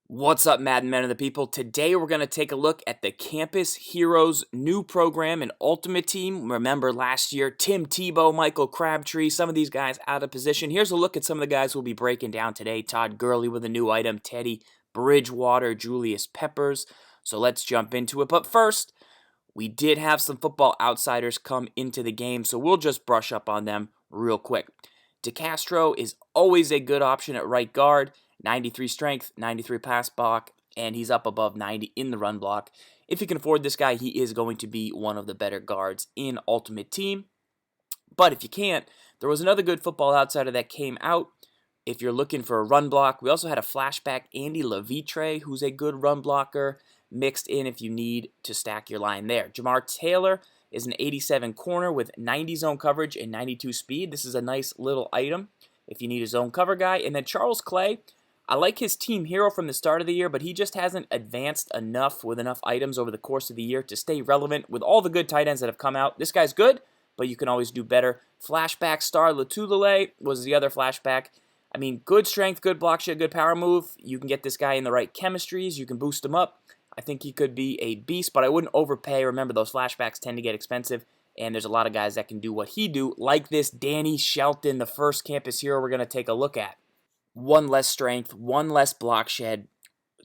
What's up, Madden Men of the People? Today we're going to take a look at the Campus Heroes new program and Ultimate Team. Remember last year, Tim Tebow, Michael Crabtree, some of these guys out of position. Here's a look at some of the guys we'll be breaking down today. Todd Gurley with a new item, Teddy Bridgewater, Julius Peppers. So let's jump into it. But first, we did have some football outsiders come into the game, so we'll just brush up on them real quick. DeCastro is always a good option at right guard. 93 strength, 93 pass block, and he's up above 90 in the run block. If you can afford this guy, he is going to be one of the better guards in Ultimate Team. But if you can't, there was another good football outsider that came out. If you're looking for a run block, we also had a flashback, Andy Levitre, who's a good run blocker, mixed in if you need to stack your line there. Jamar Taylor is an 87 corner with 90 zone coverage and 92 speed. This is a nice little item if you need a zone cover guy. And then Charles Clay, I like his team hero from the start of the year, but he just hasn't advanced enough with enough items over the course of the year to stay relevant with all the good tight ends that have come out. This guy's good, but you can always do better. Flashback star Latulele was the other flashback. I mean, good strength, good block shot, good power move. You can get this guy in the right chemistries. You can boost him up. I think he could be a beast, but I wouldn't overpay. Remember, those flashbacks tend to get expensive, and there's a lot of guys that can do what he do, like this Danny Shelton, the first campus hero we're going to take a look at. One less strength, one less block shed,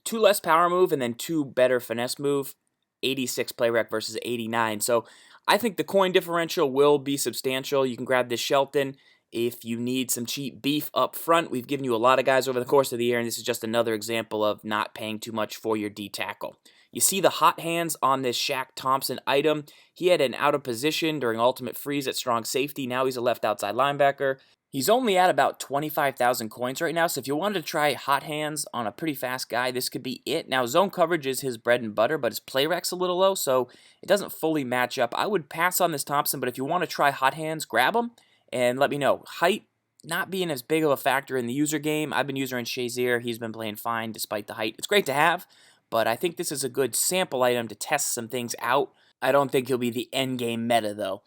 two less power move, and then two better finesse move. 86 play rec versus 89. So I think the coin differential will be substantial. You can grab this Shelton if you need some cheap beef up front. We've given you a lot of guys over the course of the year, and this is just another example of not paying too much for your D tackle. You see the hot hands on this Shaq Thompson item. He had an out of position during Ultimate Freeze at strong safety. Now he's a left outside linebacker. He's only at about 25,000 coins right now, so if you wanted to try hot hands on a pretty fast guy, this could be it. Now, zone coverage is his bread and butter, but his play rec's a little low, so it doesn't fully match up. I would pass on this Thompson, but if you want to try hot hands, grab him and let me know. Height not being as big of a factor in the user game. I've been using Shazier. He's been playing fine despite the height. It's great to have, but I think this is a good sample item to test some things out. I don't think he'll be the end game meta, though.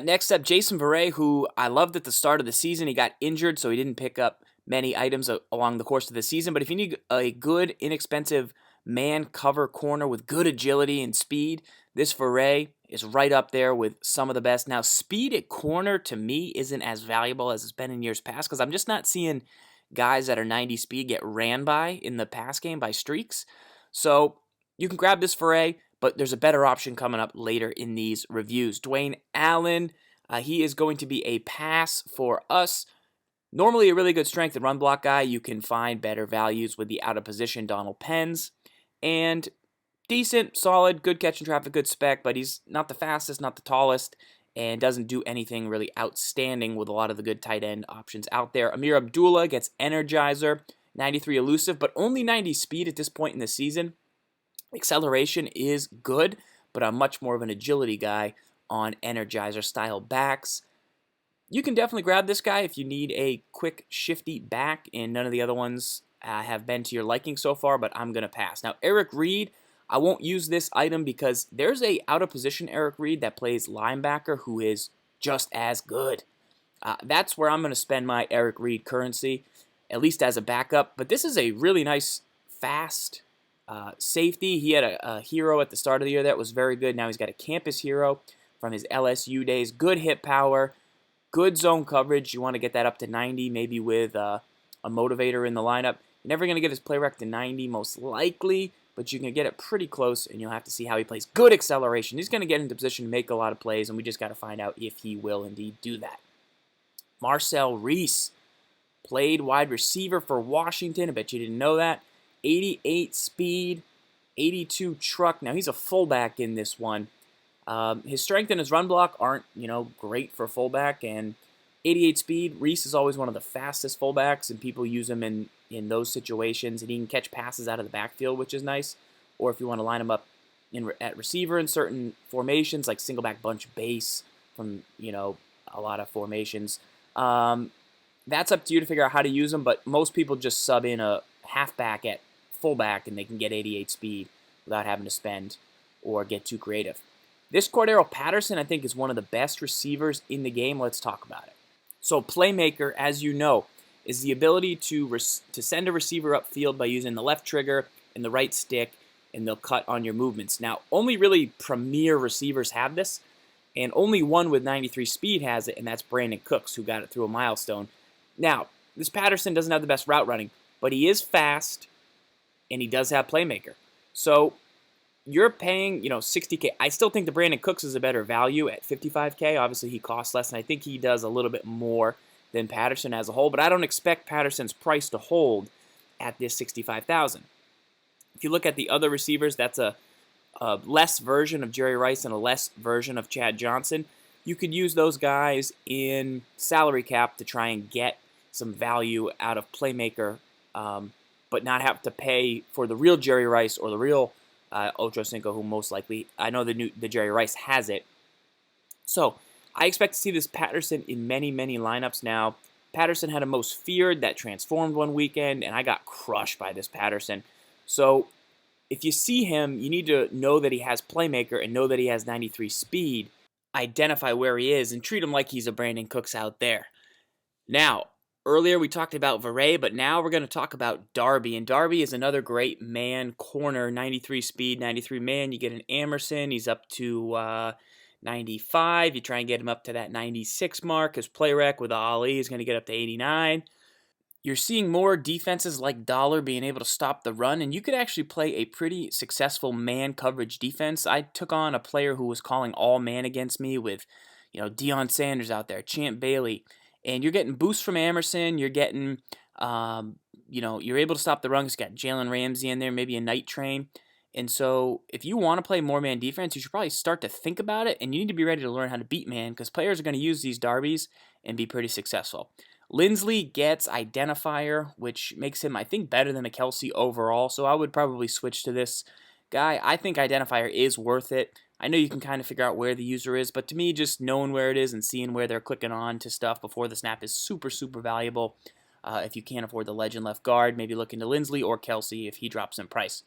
Next up, Jason Verrey, who I loved at the start of the season. He got injured, so he didn't pick up many items along the course of the season. But if you need a good, inexpensive man cover corner with good agility and speed, this Verrey is right up there with some of the best. Now, speed at corner, to me, isn't as valuable as it's been in years past, because I'm just not seeing guys that are 90 speed get ran by in the pass game by streaks. So you can grab this Verrey, but there's a better option coming up later in these reviews. Dwayne Allen, he is going to be a pass for us. Normally a really good strength and run block guy. You can find better values with the out-of-position Donald Penns. And decent, solid, good catch and traffic, good spec, but he's not the fastest, not the tallest, and doesn't do anything really outstanding with a lot of the good tight end options out there. Amir Abdullah gets Energizer, 93 elusive, but only 90 speed at this point in the season. Acceleration is good, but I'm much more of an agility guy on Energizer-style backs. You can definitely grab this guy if you need a quick, shifty back, and none of the other ones have been to your liking so far, but I'm going to pass. Now, Eric Reed, I won't use this item because there's a out-of-position Eric Reed that plays linebacker who is just as good. That's where I'm going to spend my Eric Reed currency, at least as a backup. But this is a really nice, fast safety. He had a hero at the start of the year that was very good. Now he's got a campus hero from his LSU days. Good hit power, good zone coverage. You want to get that up to 90, maybe with a motivator in the lineup. You're never going to get his play rec to 90, most likely, but you can get it pretty close, and you'll have to see how he plays. Good acceleration. He's going to get into position to make a lot of plays, and we just got to find out if he will indeed do that. Marcel Reese played wide receiver for Washington. I bet you didn't know that. 88 speed, 82 truck. Now, he's a fullback in this one. His strength and his run block aren't, great for fullback. And 88 speed, Reese is always one of the fastest fullbacks, and people use him in those situations. And he can catch passes out of the backfield, which is nice. Or if you want to line him up at receiver in certain formations, like single back bunch base from, a lot of formations. That's up to you to figure out how to use them, but most people just sub in a halfback at fullback, and they can get 88 speed without having to spend or get too creative. This Cordero Patterson, I think, is one of the best receivers in the game. Let's talk about it. So playmaker, as you know, is the ability to send a receiver upfield by using the left trigger and the right stick, and they'll cut on your movements. Now, only really premier receivers have this, and only one with 93 speed has it, and that's Brandon Cooks, who got it through a milestone. Now, this Patterson doesn't have the best route running, but he is fast, and he does have playmaker. So you're paying, $60K. I still think the Brandon Cooks is a better value at $55K. Obviously, he costs less, and I think he does a little bit more than Patterson as a whole, but I don't expect Patterson's price to hold at this $65,000. If you look at the other receivers, that's a less version of Jerry Rice and a less version of Chad Johnson. You could use those guys in salary cap to try and get some value out of playmaker, but not have to pay for the real Jerry Rice or the real Ocho Cinco, who most likely, I know the Jerry Rice has it. So I expect to see this Patterson in many, many lineups now. Patterson had a most feared that transformed one weekend, and I got crushed by this Patterson. So if you see him, you need to know that he has playmaker and know that he has 93 speed. Identify where he is and treat him like he's a Brandon Cooks out there. Now, earlier we talked about Veray, but now we're going to talk about Darby. And Darby is another great man corner, 93 speed, 93 man. You get an Emerson, he's up to 95. You try and get him up to that 96 mark. His play rec with Ali is going to get up to 89. You're seeing more defenses like Dollar being able to stop the run, and you could actually play a pretty successful man coverage defense. I took on a player who was calling all man against me with, Deion Sanders out there, Champ Bailey, and you're getting boosts from Emerson. You're getting, you're able to stop the run. It's got Jalen Ramsey in there, maybe a night train. And so if you want to play more man defense, you should probably start to think about it, and you need to be ready to learn how to beat man because players are going to use these Darbys and be pretty successful. Lindsley gets Identifier, which makes him, I think, better than a Kelsey overall, so I would probably switch to this guy. I think Identifier is worth it. I know you can kind of figure out where the user is, but to me, just knowing where it is and seeing where they're clicking on to stuff before the snap is super, super valuable. If you can't afford the legend left guard, maybe look into Lindsley or Kelsey if he drops in price.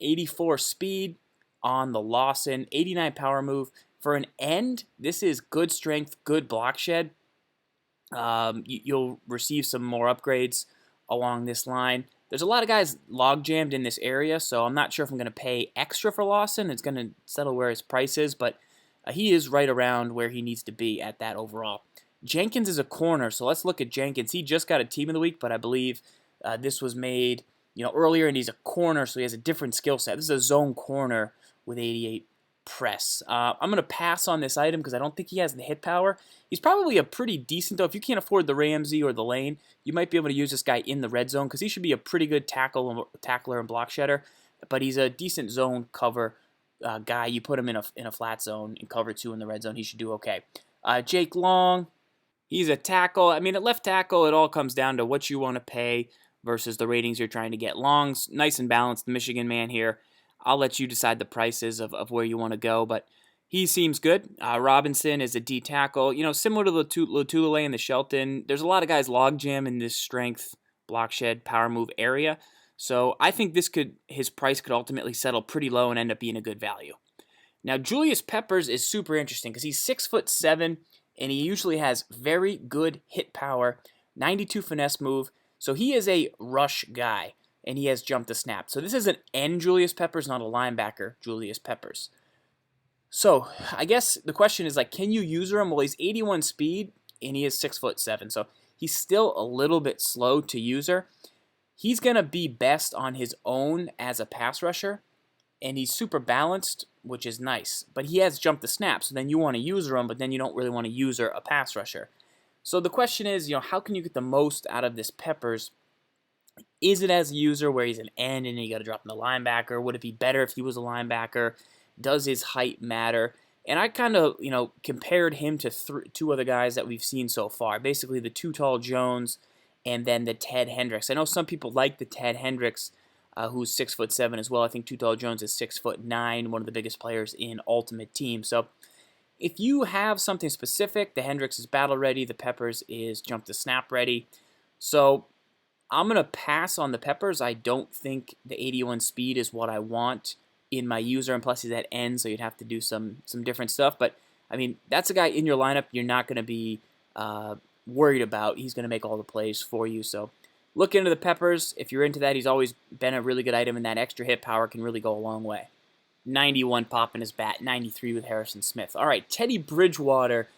84 speed on the Lawson, 89 power move. For an end, this is good strength, good block shed. You'll receive some more upgrades along this line. There's a lot of guys log jammed in this area, so I'm not sure if I'm going to pay extra for Lawson. It's going to settle where his price is, but he is right around where he needs to be at that overall. Jenkins is a corner, so let's look at Jenkins. He just got a team of the week, but I believe this was made earlier, and he's a corner, so he has a different skill set. This is a zone corner with 88 press. I'm going to pass on this item because I don't think he has the hit power. He's probably a pretty decent, though. If you can't afford the Ramsey or the Lane, you might be able to use this guy in the red zone because he should be a pretty good tackler and block shedder, but he's a decent zone cover guy. You put him in a flat zone and cover 2 in the red zone, he should do okay. Jake Long, he's a tackle. I mean, at left tackle, it all comes down to what you want to pay versus the ratings you're trying to get. Long's nice and balanced, the Michigan man here. I'll let you decide the prices of where you want to go, but he seems good. Robinson is a D tackle. Similar to Latulele and the Shelton, there's a lot of guys logjam in this strength, block shed, power move area. So I think his price could ultimately settle pretty low and end up being a good value. Now, Julius Peppers is super interesting because he's 6'7", and he usually has very good hit power, 92 finesse move. So he is a rush guy, and he has jumped the snap. So this is an end Julius Peppers, not a linebacker Julius Peppers. So I guess the question is, can you user him? Well, he's 81 speed, and he is 6'7", so he's still a little bit slow to user. He's going to be best on his own as a pass rusher, and he's super balanced, which is nice. But he has jumped the snap, so then you want to user him, but then you don't really want to user a pass rusher. So the question is, how can you get the most out of this Peppers? Is it as a user where he's an end and you got to drop him the linebacker? Would it be better if he was a linebacker? Does his height matter? And I kind of, compared him to two other guys that we've seen so far. Basically, the Too Tall Jones and then the Ted Hendricks. I know some people like the Ted Hendricks, who's 6'7" as well. I think Too Tall Jones is 6'9", one of the biggest players in Ultimate Team. So if you have something specific, the Hendricks is battle ready, the Peppers is jump to snap ready. So I'm going to pass on the Peppers. I don't think the 81 speed is what I want in my user, and plus he's at end, so you'd have to do some different stuff. But, I mean, that's a guy in your lineup you're not going to be worried about. He's going to make all the plays for you. So look into the Peppers. If you're into that, he's always been a really good item, and that extra hit power can really go a long way. 91 pop in his bat, 93 with Harrison Smith. All right, Teddy Bridgewater.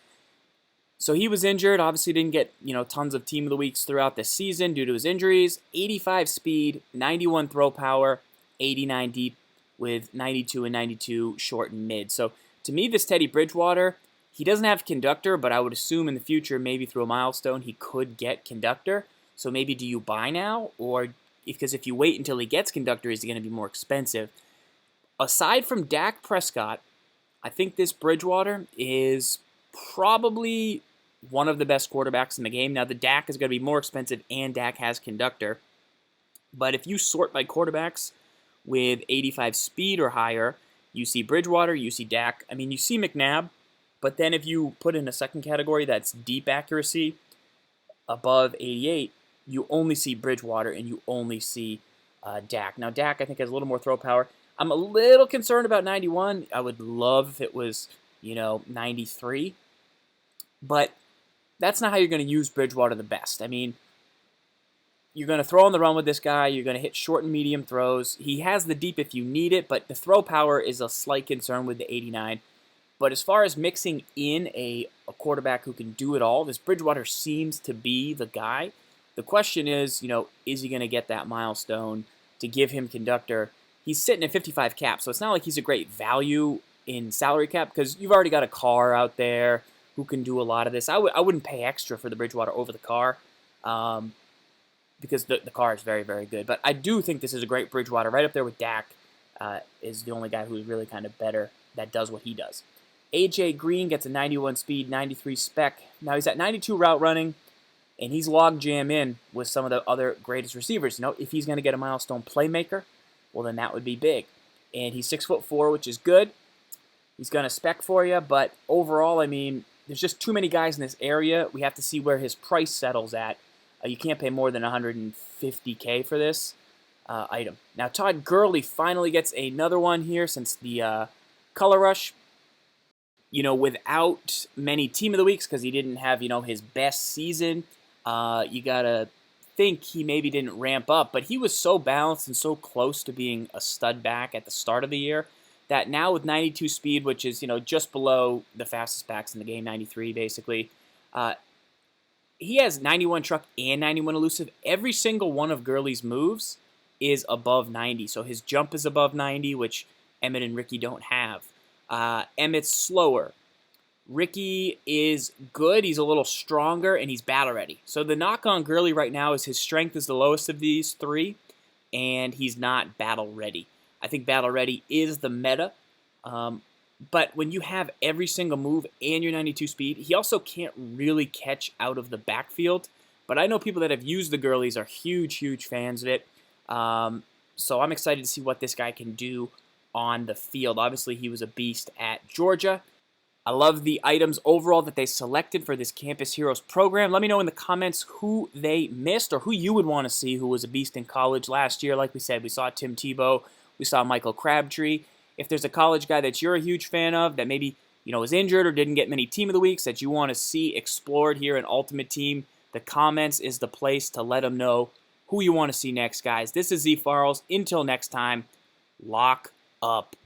So he was injured, obviously didn't get, tons of team of the weeks throughout the season due to his injuries. 85 speed, 91 throw power, 89 deep with 92 and 92 short and mid. So to me, this Teddy Bridgewater, he doesn't have conductor, but I would assume in the future, maybe through a milestone, he could get conductor. So maybe do you buy now? Or because if you wait until he gets conductor, is he going to be more expensive? Aside from Dak Prescott, I think this Bridgewater is probably one of the best quarterbacks in the game. Now, the Dak is going to be more expensive, and Dak has conductor. But if you sort by quarterbacks with 85 speed or higher, you see Bridgewater, you see Dak. I mean, you see McNabb. But then if you put in a second category that's deep accuracy, above 88, you only see Bridgewater and you only see Dak. Now, Dak, I think, has a little more throw power. I'm a little concerned about 91. I would love if it was, 93. But that's not how you're going to use Bridgewater the best. I mean, you're going to throw on the run with this guy. You're going to hit short and medium throws. He has the deep if you need it, but the throw power is a slight concern with the 89. But as far as mixing in a quarterback who can do it all, this Bridgewater seems to be the guy. The question is, is he going to get that milestone to give him conductor? He's sitting at 55 cap, so it's not like he's a great value in salary cap because you've already got a car out there who can do a lot of this. I wouldn't pay extra for the Bridgewater over the car because the car is very, very good. But I do think this is a great Bridgewater. Right up there with Dak is the only guy who is really kind of better that does what he does. A.J. Green gets a 91 speed, 93 spec. Now he's at 92 route running, and he's log jam in with some of the other greatest receivers. If he's going to get a milestone playmaker, well, then that would be big. And he's 6'4", which is good. He's going to spec for you, but overall, I mean, there's just too many guys in this area. We have to see where his price settles at. You can't pay more than $150K for this item. Now, Todd Gurley finally gets another one here since the Color Rush. Without many team of the weeks because he didn't have, his best season. You got to think he maybe didn't ramp up, but he was so balanced and so close to being a stud back at the start of the year that now with 92 speed, which is, just below the fastest backs in the game, 93 basically, he has 91 truck and 91 elusive. Every single one of Gurley's moves is above 90, so his jump is above 90, which Emmett and Ricky don't have. Emmett's slower. Ricky is good. He's a little stronger, and he's battle ready. So the knock on Gurley right now is his strength is the lowest of these three, and he's not battle ready. I think battle ready is the meta. But when you have every single move and your 92 speed, he also can't really catch out of the backfield. But I know people that have used the Gurleys are huge, huge fans of it. So I'm excited to see what this guy can do on the field. Obviously, he was a beast at Georgia. I love the items overall that they selected for this Campus Heroes program. Let me know in the comments who they missed or who you would want to see who was a beast in college last year. Like we said, we saw Tim Tebow. We saw Michael Crabtree. If there's a college guy that you're a huge fan of that maybe was injured or didn't get many team of the weeks that you want to see explored here in Ultimate Team, the comments is the place to let them know who you want to see next, guys. This is ZFarls. Until next time, lock up.